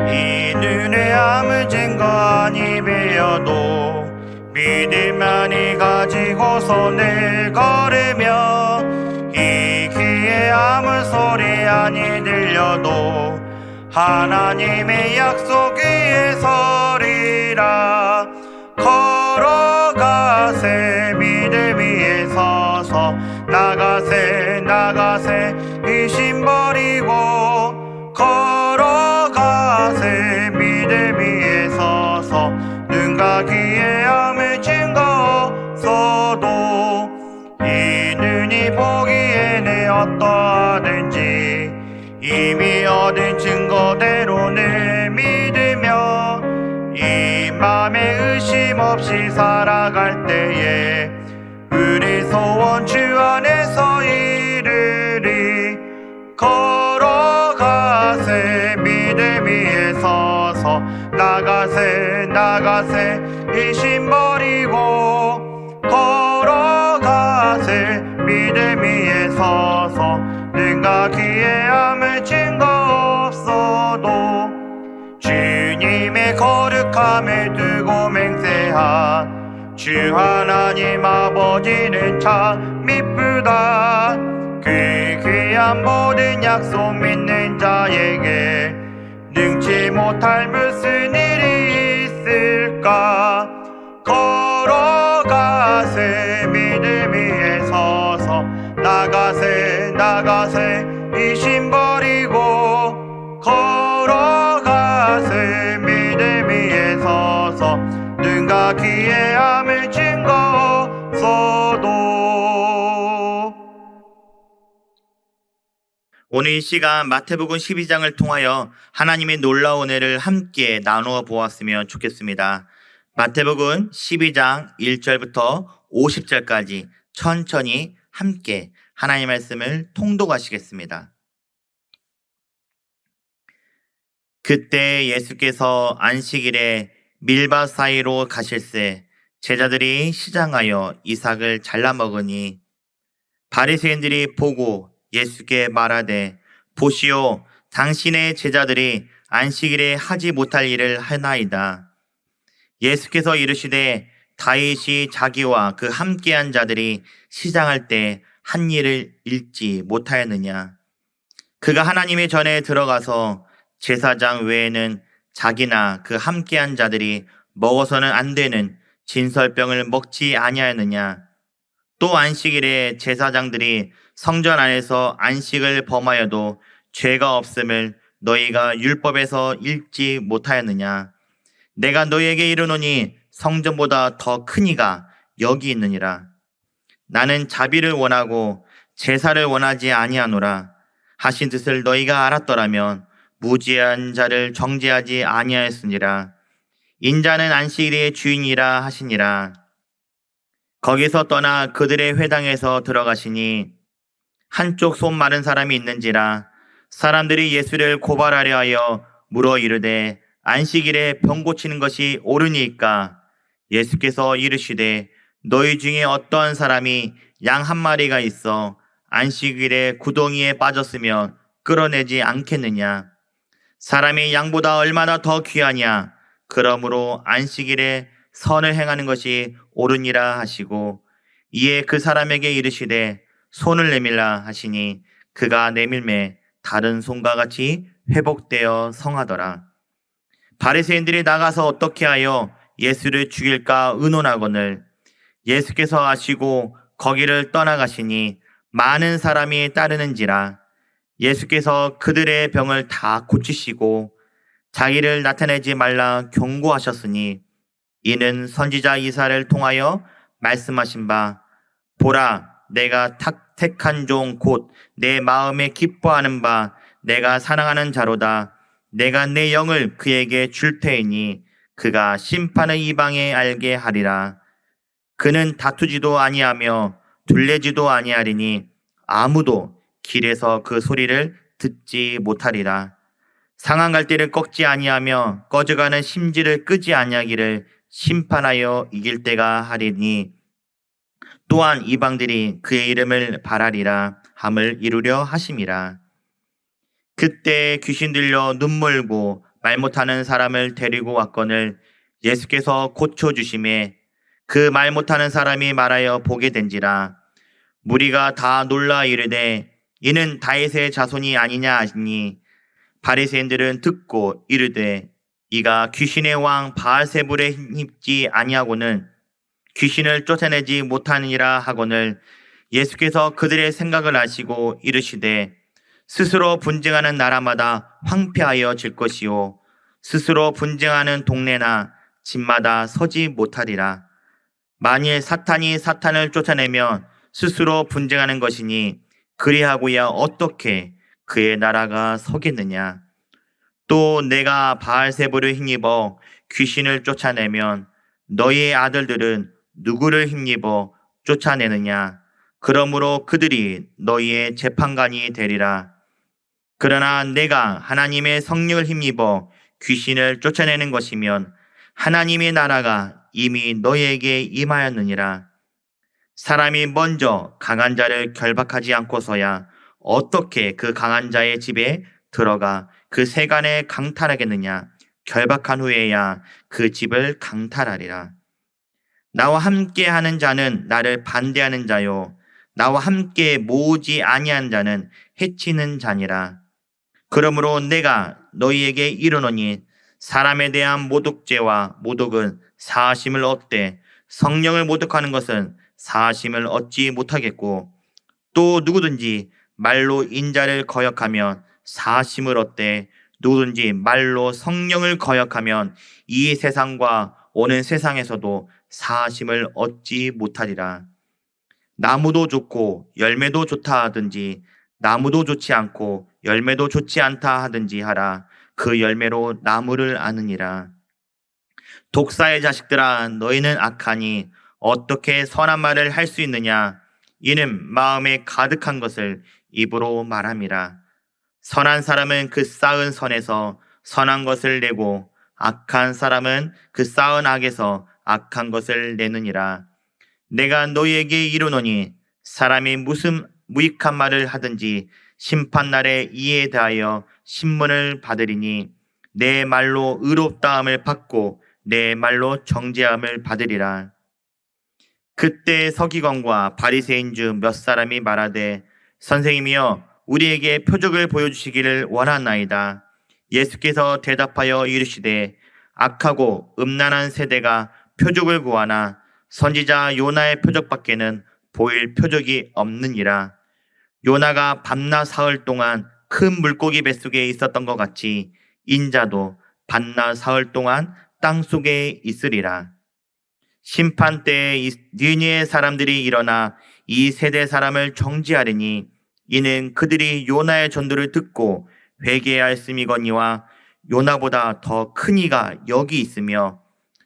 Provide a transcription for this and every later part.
이 눈에 아무 증거 아니 베어도 믿음만이 가지고서 늘 걸으며 이 귀에 아무 소리 아니 들려도 하나님의 약속 위에 서리라. 걸어가세 믿음 위에 서서 나가세 나가세 의심 버리고 걸어가세 믿음 위에 서서 눈과 귀에 아무 증거 없어도 이 눈이 보기에는 어떠하든지 이미 얻은 증거대로 늘 믿으며 이 맘에 의심 없이 살아갈 때에 우리 소원 주 안에서 이르리. 걸어가세 믿음 위에 서서 나가세 나가세 의심 버리고 걸어가세 믿음 위에 서서 눈과 귀에 아무 증거 없어도 주님의 거룩함을 두고 맹세한 주 하나님 아버지는 참 이쁘다. 그 귀한 모든 약속 믿는 자에게 능치 못할 무슨 일이 있을까. 걸어가세 믿음 위에 서서 나가세 나가세 의심 버리고 걸어가세 믿음 위에 서서 눈과 귀에 아무 증거 없어도. 오늘 이 시간 마태복음 12장을 통하여 하나님의 놀라운 은혜를 함께 나누어 보았으면 좋겠습니다. 마태복음 12장 1절부터 50절까지 천천히 함께 하나님의 말씀을 통독하시겠습니다. 그때 예수께서 안식일에 밀밭 사이로 가실새 제자들이 시장하여 이삭을 잘라 먹으니 바리새인들이 보고 예수께 말하되 보시오 당신의 제자들이 안식일에 하지 못할 일을 하나이다. 예수께서 이르시되 다윗이 자기와 그 함께한 자들이 시장할 때 한 일을 잃지 못하였느냐. 그가 하나님의 전에 들어가서 제사장 외에는 자기나 그 함께한 자들이 먹어서는 안 되는 진설병을 먹지 아니하였느냐. 또 안식일에 제사장들이 성전 안에서 안식을 범하여도 죄가 없음을 너희가 율법에서 읽지 못하였느냐. 내가 너희에게 이르노니 성전보다 더 큰 이가 여기 있느니라. 나는 자비를 원하고 제사를 원하지 아니하노라 하신 뜻을 너희가 알았더라면 무지한 자를 정죄하지 아니하였으니라. 인자는 안식일의 주인이라 하시니라. 거기서 떠나 그들의 회당에서 들어가시니 한쪽 손 마른 사람이 있는지라. 사람들이 예수를 고발하려 하여 물어 이르되 안식일에 병 고치는 것이 옳으니까. 예수께서 이르시되 너희 중에 어떠한 사람이 양 한 마리가 있어 안식일에 구덩이에 빠졌으면 끌어내지 않겠느냐. 사람이 양보다 얼마나 더 귀하냐. 그러므로 안식일에 선을 행하는 것이 옳으니라 하시고 이에 그 사람에게 이르시되 손을 내밀라 하시니 그가 내밀매 다른 손과 같이 회복되어 성하더라. 바리새인들이 나가서 어떻게 하여 예수를 죽일까 의논하거늘 예수께서 아시고 거기를 떠나가시니 많은 사람이 따르는지라. 예수께서 그들의 병을 다 고치시고 자기를 나타내지 말라 경고하셨으니 이는 선지자 이사야를 통하여 말씀하신 바 보라 내가 택한 종 곧 내 마음에 기뻐하는 바 내가 사랑하는 자로다. 내가 내 영을 그에게 줄 테이니 그가 심판을 이방에 알게 하리라. 그는 다투지도 아니하며 둘레지도 아니하리니 아무도 길에서 그 소리를 듣지 못하리라. 상한 갈대를 꺾지 아니하며 꺼져가는 심지를 끄지 아니하기를 심판하여 이길 때가 하리니 또한 이방들이 그의 이름을 바라리라 함을 이루려 하심이라. 그때 귀신 들려 눈물고 말 못하는 사람을 데리고 왔거늘 예수께서 고쳐주심에 그 말 못하는 사람이 말하여 보게 된지라. 무리가 다 놀라 이르되 이는 다윗의 자손이 아니냐 하시니 바리새인들은 듣고 이르되 이가 귀신의 왕 바알세불에 힘입지 아니하고는 귀신을 쫓아내지 못하니라 하거늘 예수께서 그들의 생각을 아시고 이르시되 스스로 분쟁하는 나라마다 황폐하여질 것이요 스스로 분쟁하는 동네나 집마다 서지 못하리라. 만일 사탄이 사탄을 쫓아내면 스스로 분쟁하는 것이니 그리하고야 어떻게 그의 나라가 서겠느냐. 또 내가 바알세불을 힘입어 귀신을 쫓아내면 너희의 아들들은 누구를 힘입어 쫓아내느냐. 그러므로 그들이 너희의 재판관이 되리라. 그러나 내가 하나님의 성령을 힘입어 귀신을 쫓아내는 것이면 하나님의 나라가 이미 너희에게 임하였느니라. 사람이 먼저 강한 자를 결박하지 않고서야 어떻게 그 강한 자의 집에 들어가 그 세간에 강탈하겠느냐. 결박한 후에야 그 집을 강탈하리라. 나와 함께 하는 자는 나를 반대하는 자요 나와 함께 모으지 아니한 자는 해치는 자니라. 그러므로 내가 너희에게 이르노니 사람에 대한 모독죄와 모독은 사하심을 얻되 성령을 모독하는 것은 사하심을 얻지 못하겠고 또 누구든지 말로 인자를 거역하면 사하심을 얻되 누구든지 말로 성령을 거역하면 이 세상과 오는 세상에서도 사하심을 얻지 못하리라. 나무도 좋고 열매도 좋다 하든지 나무도 좋지 않고 열매도 좋지 않다 하든지 하라. 그 열매로 나무를 아느니라. 독사의 자식들아 너희는 악하니 어떻게 선한 말을 할 수 있느냐. 이는 마음에 가득한 것을 입으로 말함이라. 선한 사람은 그 쌓은 선에서 선한 것을 내고 악한 사람은 그 쌓은 악에서 악한 것을 내느니라. 내가 너희에게 이르노니 사람이 무슨 무익한 말을 하든지 심판날에 이에 대하여 신문을 받으리니 내 말로 의롭다함을 받고 내 말로 정죄함을 받으리라. 그때 서기관과 바리새인 중 몇 사람이 말하되 선생님이여 우리에게 표적을 보여주시기를 원하나이다. 예수께서 대답하여 이르시되 악하고 음란한 세대가 표적을 구하나 선지자 요나의 표적밖에는 보일 표적이 없느니라. 요나가 밤낮 사흘 동안 큰 물고기 뱃속에 있었던 것 같이 인자도 밤낮 사흘 동안 땅속에 있으리라. 심판 때에 니느웨 사람들이 일어나 이 세대 사람을 정죄하리니 이는 그들이 요나의 전도를 듣고 회개하였음이거니와 요나보다 더 큰 이가 여기 있으며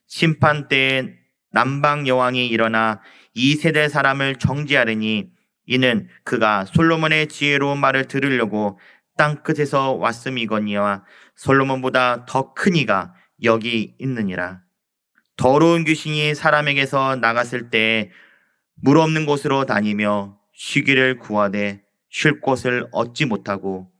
심판 때에 남방 여왕이 일어나 이 세대 사람을 정죄하리니 이는 그가 솔로몬의 지혜로운 말을 들으려고 땅 끝에서 왔음이거니와 솔로몬보다 더 큰 이가 여기 있느니라. 더러운 귀신이 사람에게서 나갔을 때 물 없는 곳으로 다니며 쉬기를 구하되 쉴 곳을 얻지 못하고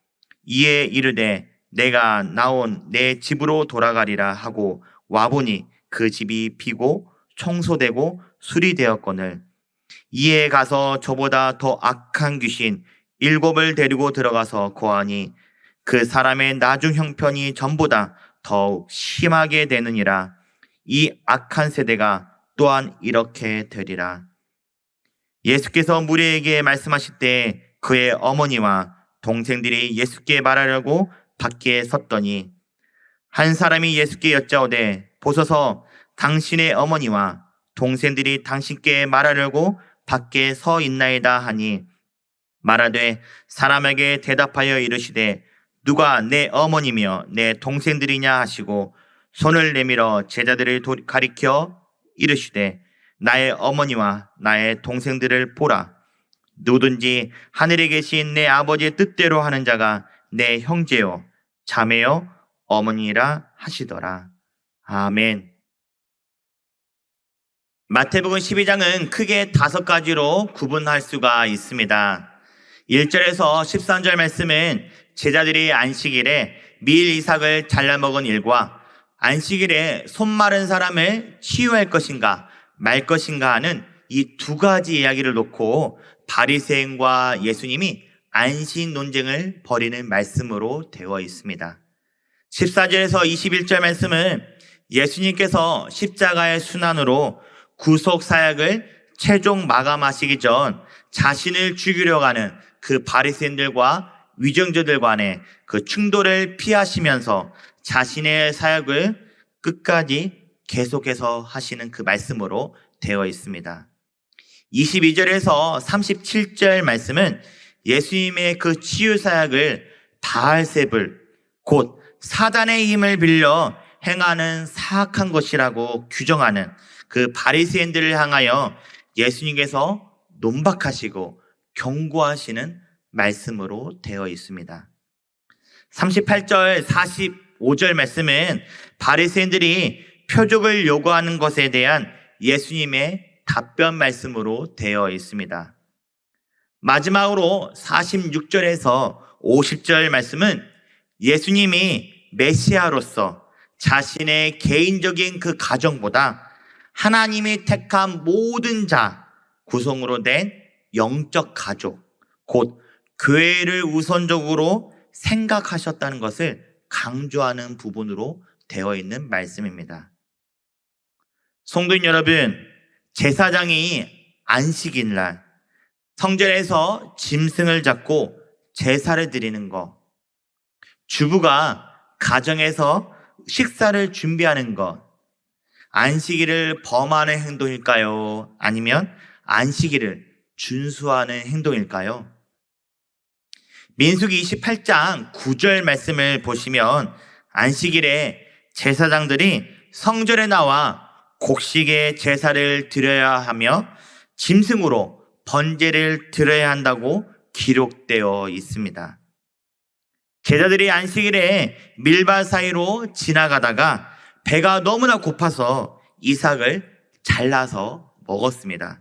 이에 이르되 내가 나온 내 집으로 돌아가리라 하고 와보니 그 집이 비고 청소되고 수리되었거늘 이에 가서 저보다 더 악한 귀신 7을 데리고 들어가서 거하니 그 사람의 나중 형편이 전보다 더욱 심하게 되느니라. 이 악한 세대가 또한 이렇게 되리라. 예수께서 무리에게 말씀하실 때 그의 어머니와 동생들이 예수께 말하려고 밖에 섰더니 한 사람이 예수께 여짜오되 보소서 당신의 어머니와 동생들이 당신께 말하려고 밖에 서 있나이다 하니 말하되 사람에게 대답하여 이르시되 누가 내 어머니며 내 동생들이냐 하시고 손을 내밀어 제자들을 가리켜 이르시되 나의 어머니와 나의 동생들을 보라. 누구든지 하늘에 계신 내 아버지의 뜻대로 하는 자가 내 형제요 자매요 어머니라 하시더라. 아멘. 마태복음 12장은 크게 5가지로 구분할 수가 있습니다. 1절에서 13절 말씀은 제자들이 안식일에 밀 이삭을 잘라 먹은 일과 안식일에 손 마른 사람을 치유할 것인가 말 것인가 하는 이 2가지 이야기를 놓고 바리새인과 예수님이 안식 논쟁을 벌이는 말씀으로 되어 있습니다. 14절에서 21절 말씀은 예수님께서 십자가의 순환으로 구속 사역을 최종 마감하시기 전 자신을 죽이려고 하는 그 바리새인들과 위정자들 간의 그 충돌을 피하시면서 자신의 사역을 끝까지 계속해서 하시는 그 말씀으로 되어 있습니다. 22절에서 37절 말씀은 예수님의 그 치유 사역을 바알세불 곧 사단의 힘을 빌려 행하는 사악한 것이라고 규정하는 그 바리새인들을 향하여 예수님께서 논박하시고 경고하시는 말씀으로 되어 있습니다. 38절 45절 말씀은 바리새인들이 표적을 요구하는 것에 대한 예수님의 답변 말씀으로 되어 있습니다. 마지막으로 46절에서 50절 말씀은 예수님이 메시아로서 자신의 개인적인 그 가정보다 하나님이 택한 모든 자 구성으로 된 영적 가족, 곧 교회를 우선적으로 생각하셨다는 것을 강조하는 부분으로 되어 있는 말씀입니다. 성도인 여러분, 제사장이 안식일 날 성전에서 짐승을 잡고 제사를 드리는 것, 주부가 가정에서 식사를 준비하는 것, 안식일을 범하는 행동일까요? 아니면 안식일을 준수하는 행동일까요? 민수기 28장 9절 말씀을 보시면 안식일에 제사장들이 성전에 나와 곡식의 제사를 드려야 하며 짐승으로 번제를 드려야 한다고 기록되어 있습니다. 제자들이 안식일에 밀밭 사이로 지나가다가 배가 너무나 고파서 이삭을 잘라서 먹었습니다.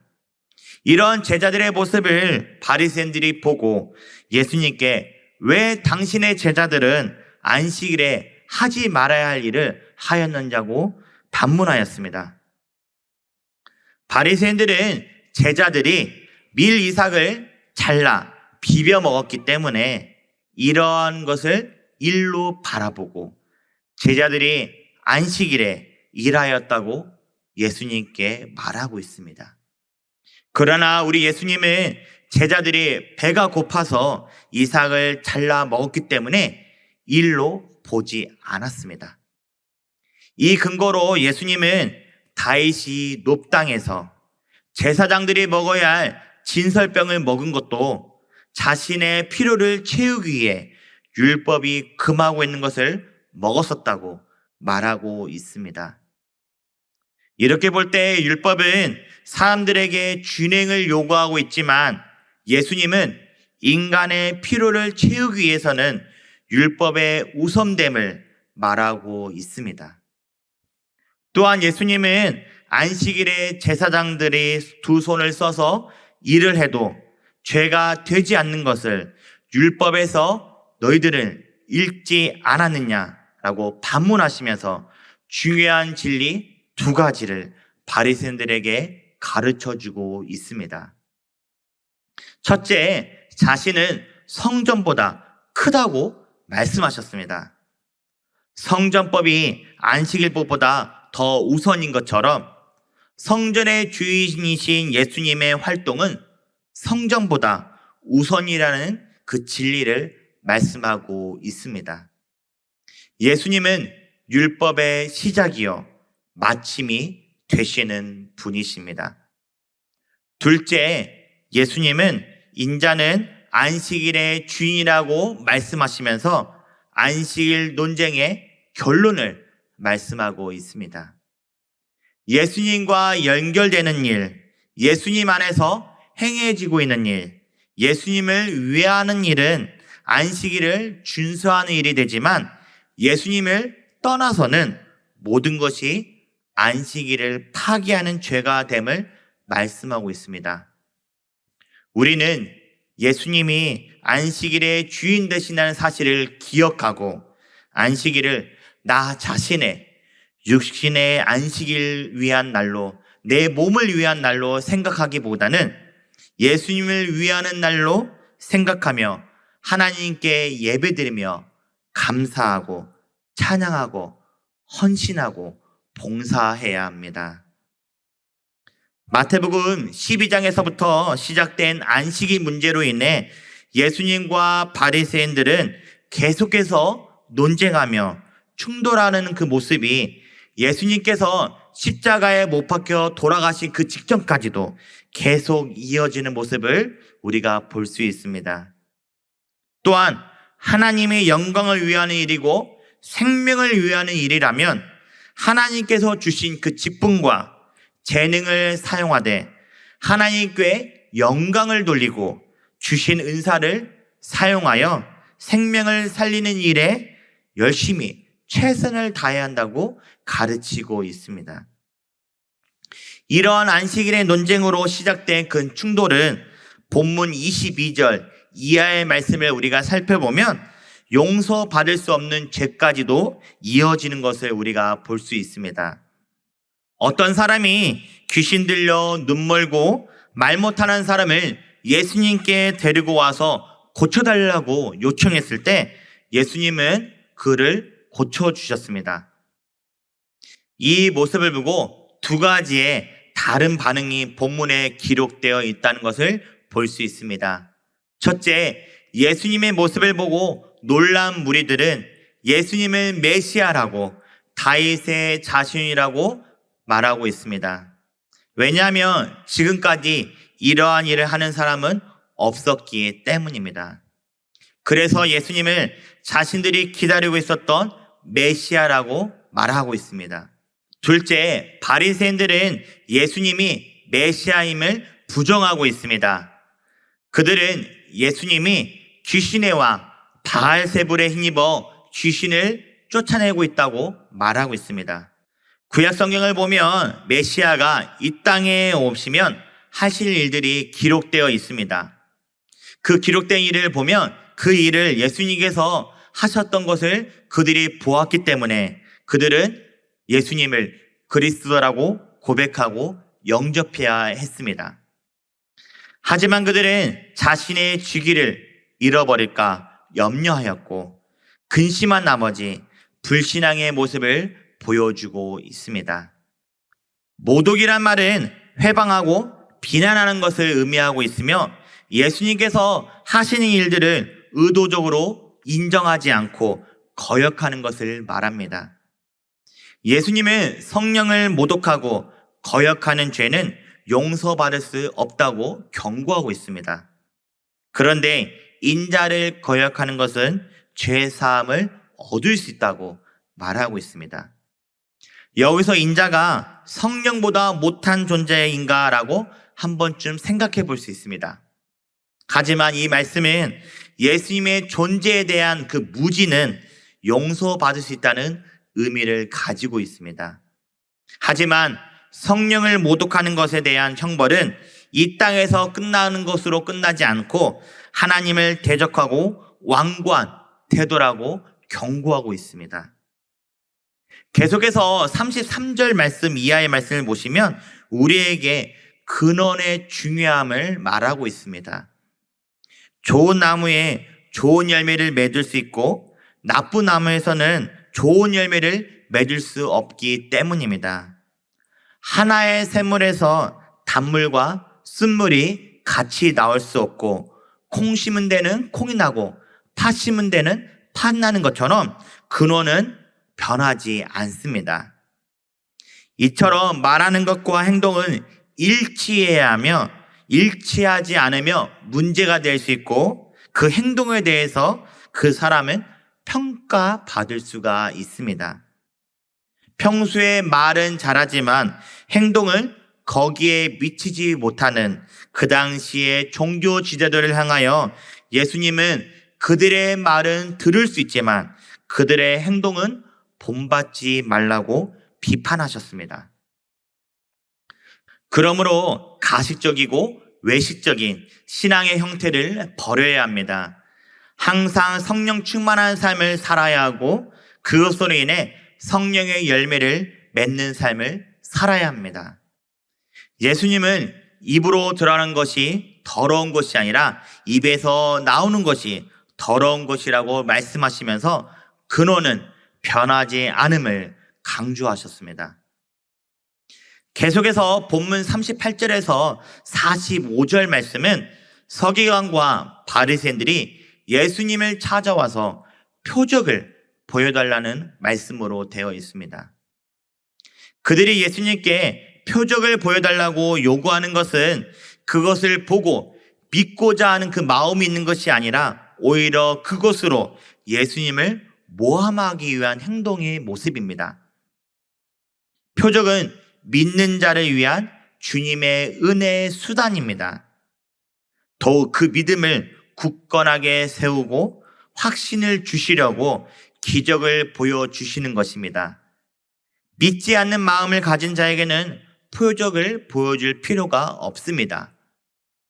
이런 제자들의 모습을 바리새인들이 보고 예수님께 왜 당신의 제자들은 안식일에 하지 말아야 할 일을 하였느냐고 반문하였습니다. 바리새인들은 제자들이 밀 이삭을 잘라 비벼 먹었기 때문에 이러한 것을 일로 바라보고 제자들이 안식일에 일하였다고 예수님께 말하고 있습니다. 그러나 우리 예수님은 제자들이 배가 고파서 이삭을 잘라 먹었기 때문에 일로 보지 않았습니다. 이 근거로 예수님은 다윗이 높당에서 제사장들이 먹어야 할 진설병을 먹은 것도 자신의 필요를 채우기 위해 율법이 금하고 있는 것을 먹었었다고 말하고 있습니다. 이렇게 볼 때 율법은 사람들에게 준행을 요구하고 있지만 예수님은 인간의 필요를 채우기 위해서는 율법의 우선됨을 말하고 있습니다. 또한 예수님은 안식일에 제사장들이 두 손을 써서 일을 해도 죄가 되지 않는 것을 율법에서 너희들은 읽지 않았느냐라고 반문하시면서 중요한 진리 두 가지를 바리새인들에게 가르쳐주고 있습니다. 첫째, 자신은 성전보다 크다고 말씀하셨습니다. 성전법이 안식일법보다 더 우선인 것처럼 성전의 주인이신 예수님의 활동은 성전보다 우선이라는 그 진리를 말씀하고 있습니다. 예수님은 율법의 시작이요 마침이 되시는 분이십니다. 둘째, 예수님은 인자는 안식일의 주인이라고 말씀하시면서 안식일 논쟁의 결론을 말씀하고 있습니다. 예수님과 연결되는 일, 예수님 안에서 행해지고 있는 일, 예수님을 위하는 일은 안식일을 준수하는 일이 되지만 예수님을 떠나서는 모든 것이 안식일을 파기하는 죄가 됨을 말씀하고 있습니다. 우리는 예수님이 안식일의 주인 되신다는 사실을 기억하고 안식일을 나 자신의 육신의 안식일 위한 날로, 내 몸을 위한 날로 생각하기보다는 예수님을 위하는 날로 생각하며 하나님께 예배드리며 감사하고 찬양하고 헌신하고 봉사해야 합니다. 마태복음 12장에서부터 시작된 안식일 문제로 인해 예수님과 바리새인들은 계속해서 논쟁하며 충돌하는 그 모습이 예수님께서 십자가에 못 박혀 돌아가신 그 직전까지도 계속 이어지는 모습을 우리가 볼 수 있습니다. 또한 하나님의 영광을 위하는 일이고 생명을 위하는 일이라면 하나님께서 주신 그 직분과 재능을 사용하되 하나님께 영광을 돌리고 주신 은사를 사용하여 생명을 살리는 일에 열심히 최선을 다해야 한다고 가르치고 있습니다. 이러한 안식일의 논쟁으로 시작된 그 충돌은 본문 22절 이하의 말씀을 우리가 살펴보면 용서받을 수 없는 죄까지도 이어지는 것을 우리가 볼 수 있습니다. 어떤 사람이 귀신 들려 눈 멀고 말 못하는 사람을 예수님께 데리고 와서 고쳐달라고 요청했을 때 예수님은 그를 고쳐주셨습니다. 이 모습을 보고 두 가지의 다른 반응이 본문에 기록되어 있다는 것을 볼 수 있습니다. 첫째, 예수님의 모습을 보고 놀란 무리들은 예수님을 메시아라고 다윗의 자손이라고 말하고 있습니다. 왜냐하면 지금까지 이러한 일을 하는 사람은 없었기 때문입니다. 그래서 예수님을 자신들이 기다리고 있었던 메시아라고 말하고 있습니다. 둘째, 바리새인들은 예수님이 메시아임을 부정하고 있습니다. 그들은 예수님이 귀신의 왕 바알세불에 힘입어 귀신을 쫓아내고 있다고 말하고 있습니다. 구약 성경을 보면 메시아가 이 땅에 오시면 하실 일들이 기록되어 있습니다. 그 기록된 일을 보면 그 일을 예수님께서 하셨던 것을 그들이 보았기 때문에 그들은 예수님을 그리스도라고 고백하고 영접해야 했습니다. 하지만 그들은 자신의 직위를 잃어버릴까 염려하였고 근심한 나머지 불신앙의 모습을 보여주고 있습니다. 모독이란 말은 회방하고 비난하는 것을 의미하고 있으며 예수님께서 하시는 일들을 의도적으로 인정하지 않고 거역하는 것을 말합니다. 예수님은 성령을 모독하고 거역하는 죄는 용서받을 수 없다고 경고하고 있습니다. 그런데 인자를 거역하는 것은 죄 사함을 얻을 수 있다고 말하고 있습니다. 여기서 인자가 성령보다 못한 존재인가라고 한 번쯤 생각해 볼 수 있습니다. 하지만 이 말씀은 예수님의 존재에 대한 그 무지는 용서받을 수 있다는 의미를 가지고 있습니다. 하지만 성령을 모독하는 것에 대한 형벌은 이 땅에서 끝나는 것으로 끝나지 않고 하나님을 대적하고 완고한 태도라고 경고하고 있습니다. 계속해서 33절 말씀 이하의 말씀을 보시면 우리에게 근원의 중요함을 말하고 있습니다. 좋은 나무에 좋은 열매를 맺을 수 있고 나쁜 나무에서는 좋은 열매를 맺을 수 없기 때문입니다. 하나의 샘물에서 단물과 쓴물이 같이 나올 수 없고 콩 심은 데는 콩이 나고 팥 심은 데는 팥 나는 것처럼 근원은 변하지 않습니다. 이처럼 말하는 것과 행동은 일치해야 하며 일치하지 않으며 문제가 될 수 있고 그 행동에 대해서 그 사람은 평가받을 수가 있습니다. 평소에 말은 잘하지만 행동은 거기에 미치지 못하는 그 당시의 종교 지도자들을 향하여 예수님은 그들의 말은 들을 수 있지만 그들의 행동은 본받지 말라고 비판하셨습니다. 그러므로 가식적이고 외식적인 신앙의 형태를 버려야 합니다. 항상 성령 충만한 삶을 살아야 하고 그것으로 인해 성령의 열매를 맺는 삶을 살아야 합니다. 예수님은 입으로 들어가는 것이 더러운 것이 아니라 입에서 나오는 것이 더러운 것이라고 말씀하시면서 근원은 변하지 않음을 강조하셨습니다. 계속해서 본문 38절에서 45절 말씀은 서기관과 바리새인들이 예수님을 찾아와서 표적을 보여달라는 말씀으로 되어 있습니다. 그들이 예수님께 표적을 보여달라고 요구하는 것은 그것을 보고 믿고자 하는 그 마음이 있는 것이 아니라 오히려 그것으로 예수님을 모함하기 위한 행동의 모습입니다. 표적은 믿는 자를 위한 주님의 은혜의 수단입니다. 더욱 그 믿음을 굳건하게 세우고 확신을 주시려고 기적을 보여주시는 것입니다. 믿지 않는 마음을 가진 자에게는 표적을 보여줄 필요가 없습니다.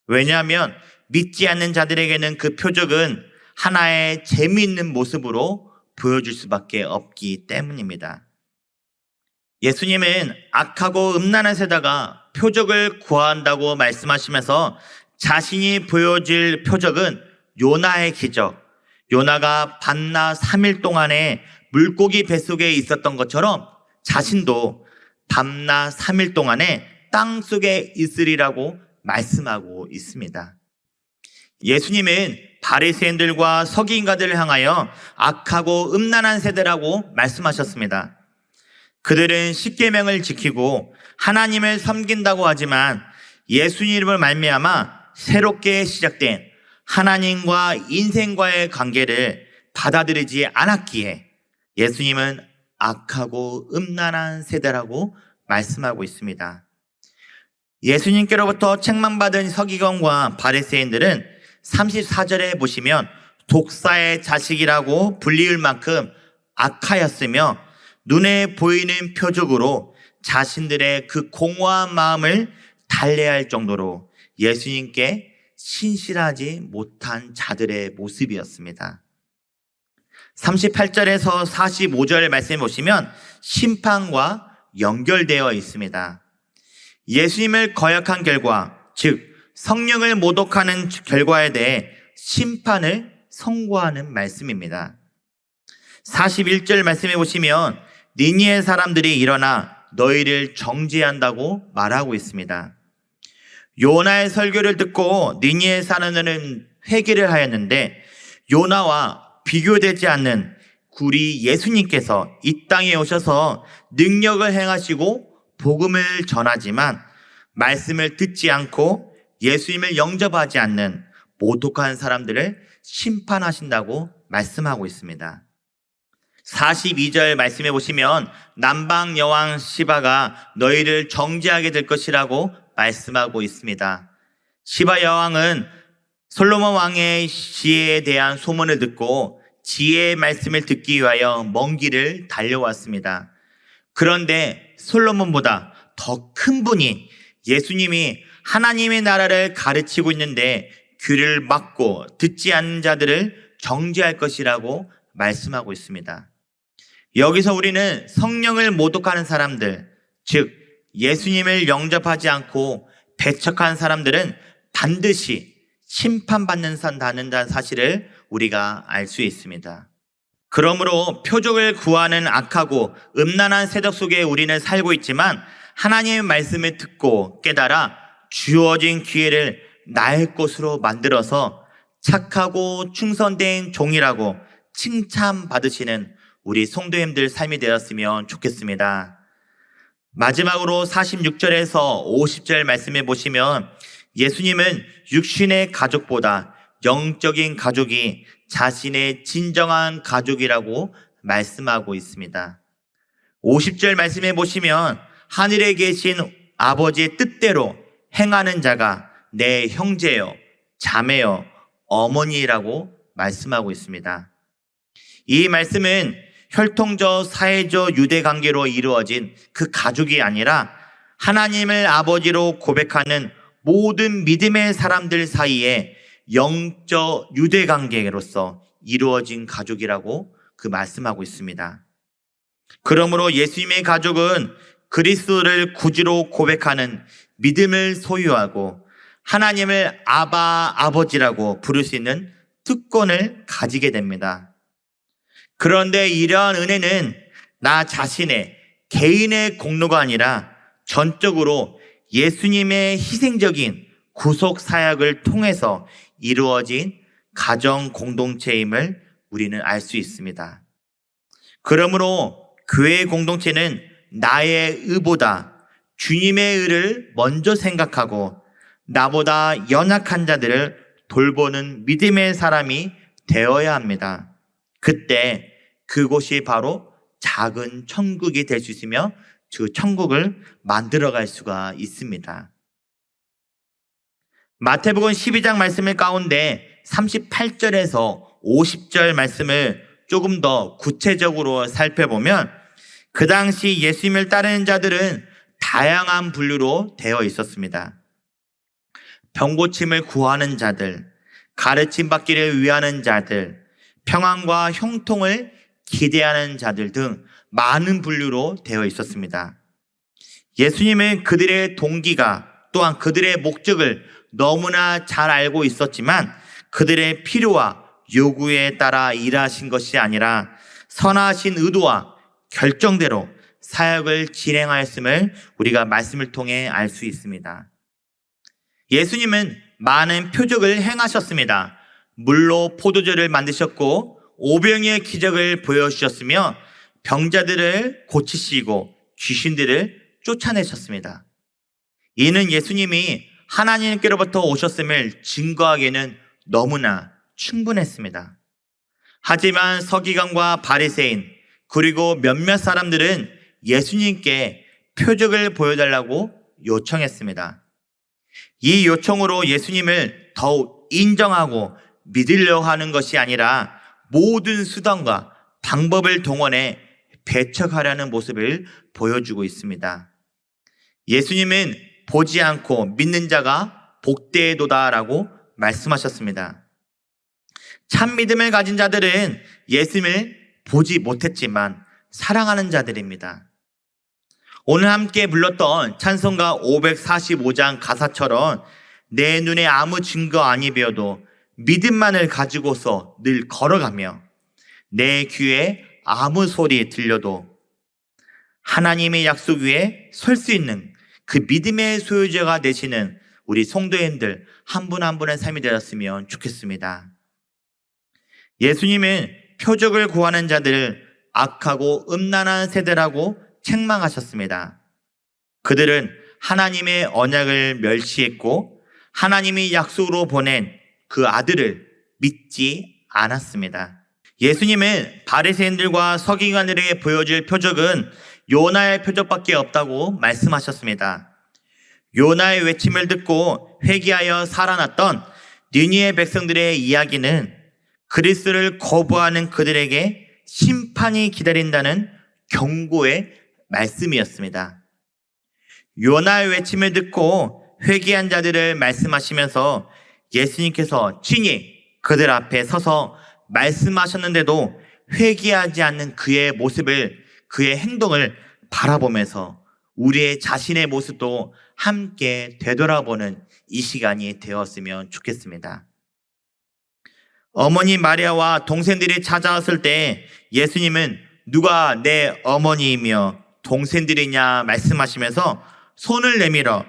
왜냐하면 믿지 않는 자들에게는 그 표적은 하나의 재미있는 모습으로 보여줄 수밖에 없기 때문입니다. 예수님은 악하고 음란한 세다가 표적을 구한다고 말씀하시면서 자신이 보여줄 표적은 요나의 기적, 요나가 밤낮 3일 동안에 물고기 뱃속에 있었던 것처럼 자신도 밤낮 3일 동안에 땅속에 있으리라고 말씀하고 있습니다. 예수님은 바리새인들과 서기관들을 향하여 악하고 음란한 세대라고 말씀하셨습니다. 그들은 십계명을 지키고 하나님을 섬긴다고 하지만 예수님을 말미암아 새롭게 시작된 하나님과 인생과의 관계를 받아들이지 않았기에 예수님은 악하고 음란한 세대라고 말씀하고 있습니다. 예수님께로부터 책망받은 서기관과 바리새인들은 34절에 보시면 독사의 자식이라고 불리울 만큼 악하였으며 눈에 보이는 표적으로 자신들의 그 공허한 마음을 달래할 정도로 예수님께 신실하지 못한 자들의 모습이었습니다. 38절에서 45절 말씀해 보시면 심판과 연결되어 있습니다. 예수님을 거역한 결과, 즉 성령을 모독하는 결과에 대해 심판을 선고하는 말씀입니다. 41절 말씀해 보시면 니니의 사람들이 일어나 너희를 정죄한다고 말하고 있습니다. 요나의 설교를 듣고 니니의 사람들은 회개를 하였는데 요나와 비교되지 않는 우리 예수님께서 이 땅에 오셔서 능력을 행하시고 복음을 전하지만 말씀을 듣지 않고 예수님을 영접하지 않는 모독한 사람들을 심판하신다고 말씀하고 있습니다. 42절 말씀해 보시면 남방 여왕 시바가 너희를 정죄하게 될 것이라고 말씀하고 있습니다. 시바 여왕은 솔로몬 왕의 지혜에 대한 소문을 듣고 지혜의 말씀을 듣기 위하여 먼 길을 달려왔습니다. 그런데 솔로몬보다 더 큰 분이 예수님이 하나님의 나라를 가르치고 있는데 귀를 막고 듣지 않는 자들을 정죄할 것이라고 말씀하고 있습니다. 여기서 우리는 성령을 모독하는 사람들, 즉 예수님을 영접하지 않고 배척한 사람들은 반드시 심판받는다는 사실을 우리가 알 수 있습니다. 그러므로 표적을 구하는 악하고 음란한 세력 속에 우리는 살고 있지만 하나님의 말씀을 듣고 깨달아 주어진 기회를 나의 것으로 만들어서 착하고 충성된 종이라고 칭찬받으시는 우리 성도님들 삶이 되었으면 좋겠습니다. 마지막으로 46절에서 50절 말씀해 보시면 예수님은 육신의 가족보다 영적인 가족이 자신의 진정한 가족이라고 말씀하고 있습니다. 50절 말씀해 보시면 하늘에 계신 아버지의 뜻대로 행하는 자가 내 형제요, 자매요, 어머니라고 말씀하고 있습니다. 이 말씀은 혈통적, 사회적 유대 관계로 이루어진 그 가족이 아니라 하나님을 아버지로 고백하는 모든 믿음의 사람들 사이에 영적 유대 관계로서 이루어진 가족이라고 그 말씀하고 있습니다. 그러므로 예수님의 가족은 그리스도를 구주로 고백하는 믿음을 소유하고 하나님을 아버지라고 부를 수 있는 특권을 가지게 됩니다. 그런데 이러한 은혜는 나 자신의 개인의 공로가 아니라 전적으로 예수님의 희생적인 구속 사역을 통해서 이루어진 가정 공동체임을 우리는 알 수 있습니다. 그러므로 교회 공동체는 나의 의보다 주님의 의를 먼저 생각하고 나보다 연약한 자들을 돌보는 믿음의 사람이 되어야 합니다. 그때 그곳이 바로 작은 천국이 될 수 있으며 그 천국을 만들어갈 수가 있습니다. 마태복음 12장 말씀을 가운데 38절에서 50절 말씀을 조금 더 구체적으로 살펴보면 그 당시 예수님을 따르는 자들은 다양한 분류로 되어 있었습니다. 병고침을 구하는 자들, 가르침 받기를 위하는 자들, 평안과 형통을 기대하는 자들 등 많은 분류로 되어 있었습니다. 예수님은 그들의 동기가 또한 그들의 목적을 너무나 잘 알고 있었지만 그들의 필요와 요구에 따라 일하신 것이 아니라 선하신 의도와 결정대로 사역을 진행하였음을 우리가 말씀을 통해 알 수 있습니다. 예수님은 많은 표적을 행하셨습니다. 물로 포도주를 만드셨고 오병이의 기적을 보여주셨으며 병자들을 고치시고 귀신들을 쫓아내셨습니다. 이는 예수님이 하나님께로부터 오셨음을 증거하기에는 너무나 충분했습니다. 하지만 서기관과 바리새인 그리고 몇몇 사람들은 예수님께 표적을 보여달라고 요청했습니다. 이 요청으로 예수님을 더욱 인정하고 믿으려고 하는 것이 아니라 모든 수단과 방법을 동원해 배척하려는 모습을 보여주고 있습니다. 예수님은 보지 않고 믿는 자가 복되도다라고 말씀하셨습니다. 참 믿음을 가진 자들은 예수님을 보지 못했지만 사랑하는 자들입니다. 오늘 함께 불렀던 찬송가 545장 가사처럼 내 눈에 아무 증거 아니 배어도 믿음만을 가지고서 늘 걸어가며 내 귀에 아무 소리 들려도 하나님의 약속 위에 설 수 있는 그 믿음의 소유자가 되시는 우리 성도님들 한 분 한 분의 삶이 되었으면 좋겠습니다. 예수님은 표적을 구하는 자들을 악하고 음란한 세대라고 책망하셨습니다. 그들은 하나님의 언약을 멸시했고 하나님이 약속으로 보낸 그 아들을 믿지 않았습니다. 예수님은 바리새인들과 서기관들에게 보여줄 표적은 요나의 표적밖에 없다고 말씀하셨습니다. 요나의 외침을 듣고 회개하여 살아났던 니느웨 백성들의 이야기는 그리스도를 거부하는 그들에게 심판이 기다린다는 경고의 말씀이었습니다. 요나의 외침을 듣고 회개한 자들을 말씀하시면서 예수님께서 친히 그들 앞에 서서 말씀하셨는데도 회개하지 않는 그의 모습을, 그의 행동을 바라보면서 우리의 자신의 모습도 함께 되돌아보는 이 시간이 되었으면 좋겠습니다. 어머니 마리아와 동생들이 찾아왔을 때 예수님은 누가 내 어머니이며 동생들이냐 말씀하시면서 손을 내밀어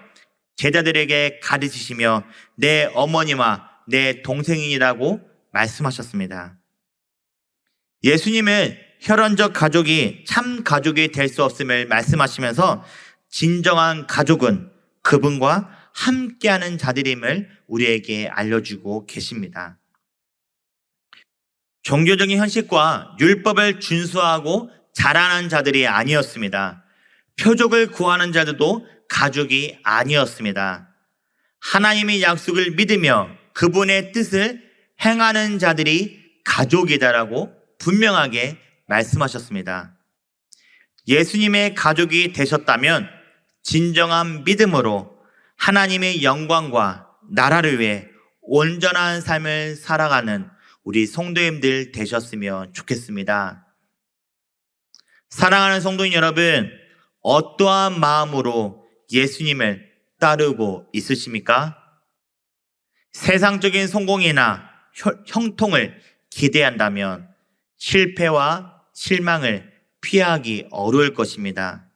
제자들에게 가르치시며 내 어머니와 내 동생이라고 말씀하셨습니다. 예수님은 혈연적 가족이 참 가족이 될 수 없음을 말씀하시면서 진정한 가족은 그분과 함께하는 자들임을 우리에게 알려주고 계십니다. 종교적인 현실과 율법을 준수하고 자라는 자들이 아니었습니다. 표적을 구하는 자들도 가족이 아니었습니다. 하나님의 약속을 믿으며 그분의 뜻을 행하는 자들이 가족이다라고 분명하게 말씀하셨습니다. 예수님의 가족이 되셨다면 진정한 믿음으로 하나님의 영광과 나라를 위해 온전한 삶을 살아가는 우리 성도님들 되셨으면 좋겠습니다. 사랑하는 성도님 여러분, 어떠한 마음으로 예수님을 따르고 있으십니까? 세상적인 성공이나 형통을 기대한다면 실패와 실망을 피하기 어려울 것입니다.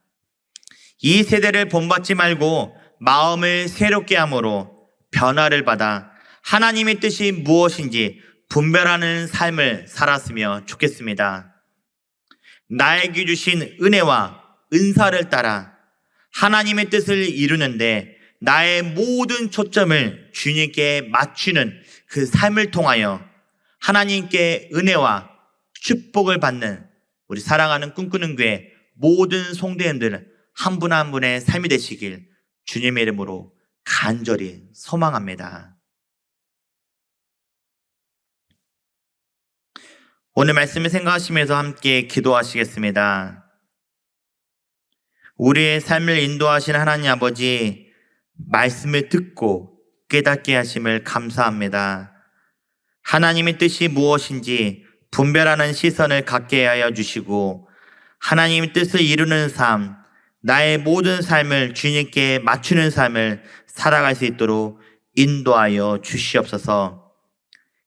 이 세대를 본받지 말고 마음을 새롭게 함으로 변화를 받아 하나님의 뜻이 무엇인지 분별하는 삶을 살았으면 좋겠습니다. 나에게 주신 은혜와 은사를 따라 하나님의 뜻을 이루는데 나의 모든 초점을 주님께 맞추는 그 삶을 통하여 하나님께 은혜와 축복을 받는 우리 사랑하는 꿈꾸는 교회 모든 성도님들 한 분 한 분의 삶이 되시길 주님의 이름으로 간절히 소망합니다. 오늘 말씀을 생각하시면서 함께 기도하시겠습니다. 우리의 삶을 인도하신 하나님 아버지, 말씀을 듣고 깨닫게 하심을 감사합니다. 하나님의 뜻이 무엇인지 분별하는 시선을 갖게 하여 주시고 하나님의 뜻을 이루는 삶, 나의 모든 삶을 주님께 맞추는 삶을 살아갈 수 있도록 인도하여 주시옵소서.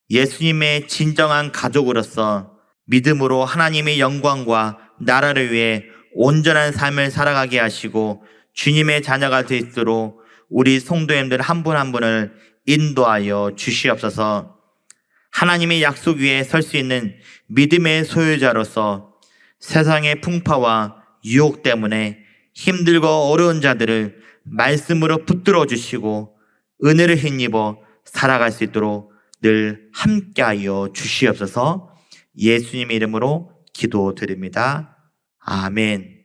예수님의 진정한 가족으로서 믿음으로 하나님의 영광과 나라를 위해 온전한 삶을 살아가게 하시고 주님의 자녀가 될 수 있도록 우리 성도님들 한 분 한 분을 인도하여 주시옵소서. 하나님의 약속 위에 설 수 있는 믿음의 소유자로서 세상의 풍파와 유혹 때문에 힘들고 어려운 자들을 말씀으로 붙들어 주시고 은혜를 힘입어 살아갈 수 있도록 늘 함께하여 주시옵소서. 예수님의 이름으로 기도드립니다. 아멘.